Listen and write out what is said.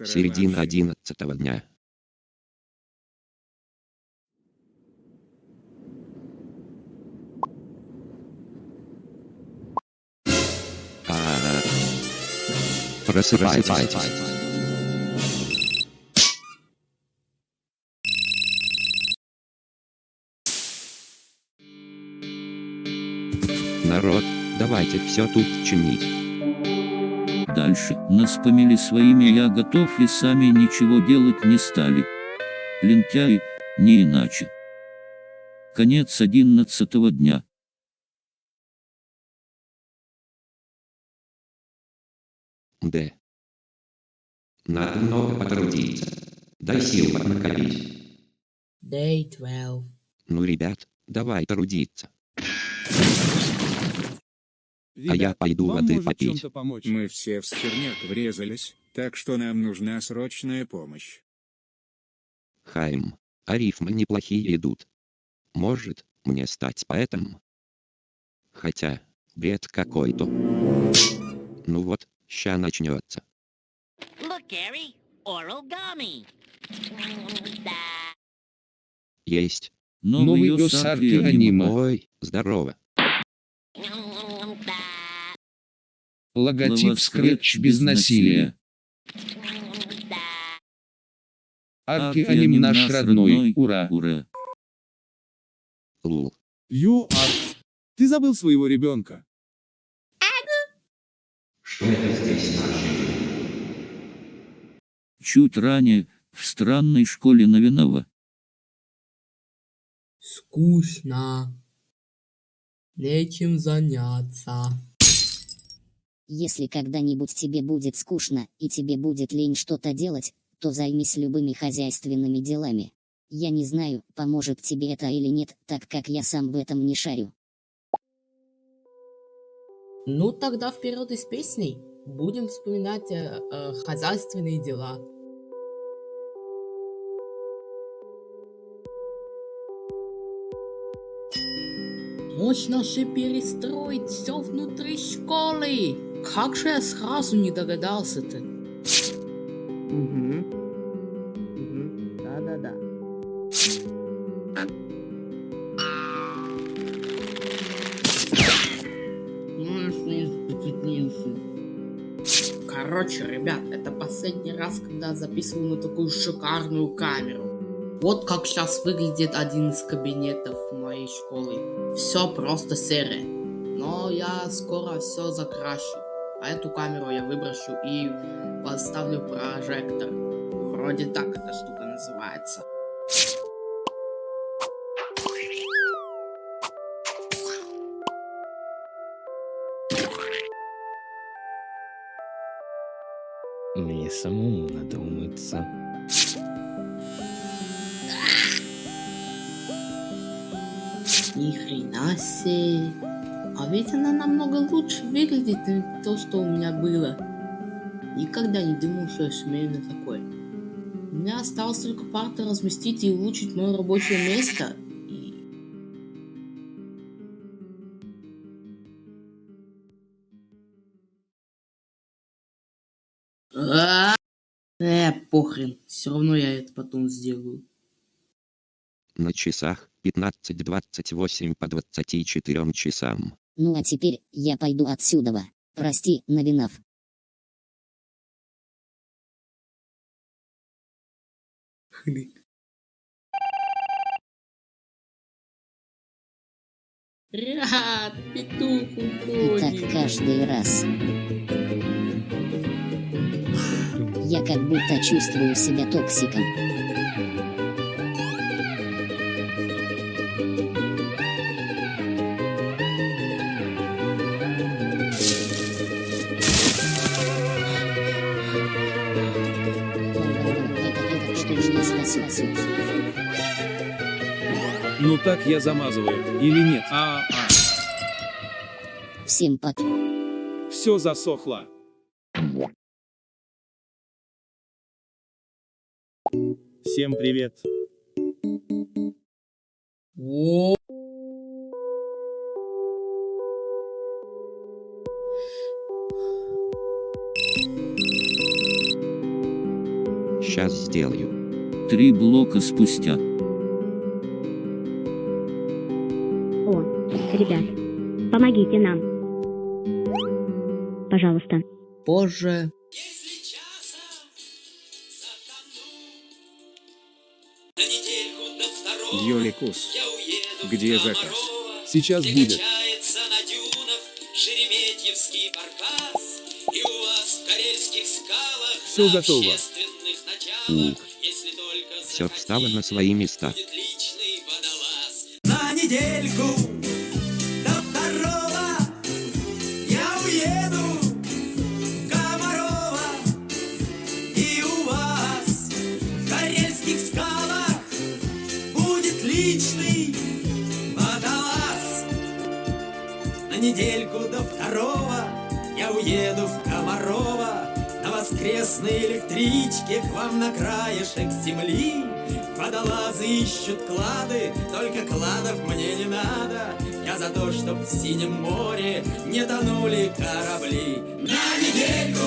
Середина 11-го дня. Просыпайтесь. Народ, давайте все тут чинить. Дальше нас помели своими, я готов, и сами ничего делать не стали. Лентяи, не иначе. Конец 11-го дня. Д. Надо много потрудиться. Дай сил накопить. Day 12. Ну, ребят, давай трудиться. Ребят, я пойду вам воды может попить. чем-то помочь? Мы все в скверняк врезались, так что нам нужна срочная помощь. Хайм, а рифмы неплохие идут. Может, мне стать поэтом? Хотя, бред какой-то. Ну вот, ща начнется. Look, Gary, origami. Есть. Новый пес Арки Анима. Ой, здорово. Логотип Scratch без насилия. Арки Аним наш родной. Ура! Ура! Лул. Арт, ты забыл своего ребенка. Что это здесь значит? Чуть ранее, в странной школе Новинова. Скучно. Нечем заняться. Если когда-нибудь тебе будет скучно, и тебе будет лень что-то делать, то займись любыми хозяйственными делами. Я не знаю, поможет тебе это или нет, так как я сам в этом не шарю. Ну тогда вперед из песней. Будем вспоминать хозяйственные дела. Можно же перестроить все внутри школы. Как же я сразу не догадался-то? Да-да-да. Короче, ребят, это последний раз, когда записываю на такую шикарную камеру. Вот как сейчас выглядит один из кабинетов моей школы. Все просто серое. Но я скоро все закрашу. А эту камеру я выброшу и поставлю прожектор. Вроде так эта штука называется. Мне самому надо умыться. Ни хрена себе. А ведь она намного лучше выглядит, чем то, что у меня было. Никогда не думал, что я сумею на такое. У меня осталось только парты разместить и улучшить мое рабочее место. Похрен. Все равно я это потом сделаю. На часах 15:28 по 24 часам. Ну а теперь, я пойду отсюда. Прости, Новинов. Рад, петух И так уходит. каждый раз. Я как будто чувствую себя токсиком. Это что ж я спасу? Ну так я замазываю, или нет? Всем пока. Все засохло. Всем привет. О, Сейчас сделаю. 3 блока спустя. О, ребят, помогите нам. Пожалуйста. Позже. Юликус. Где заказ? Сейчас будет. Все готово. Все встало на свои места. На недельку до второго я уеду в Комарова, и у вас в Карельских скалах будет личный водолаз. На недельку до второго я уеду в Комарова, на воскресной электричке к вам на краешек земли. Водолазы ищут клады, только кладов мне не надо. Я за то, чтоб в синем море не тонули корабли. На недельку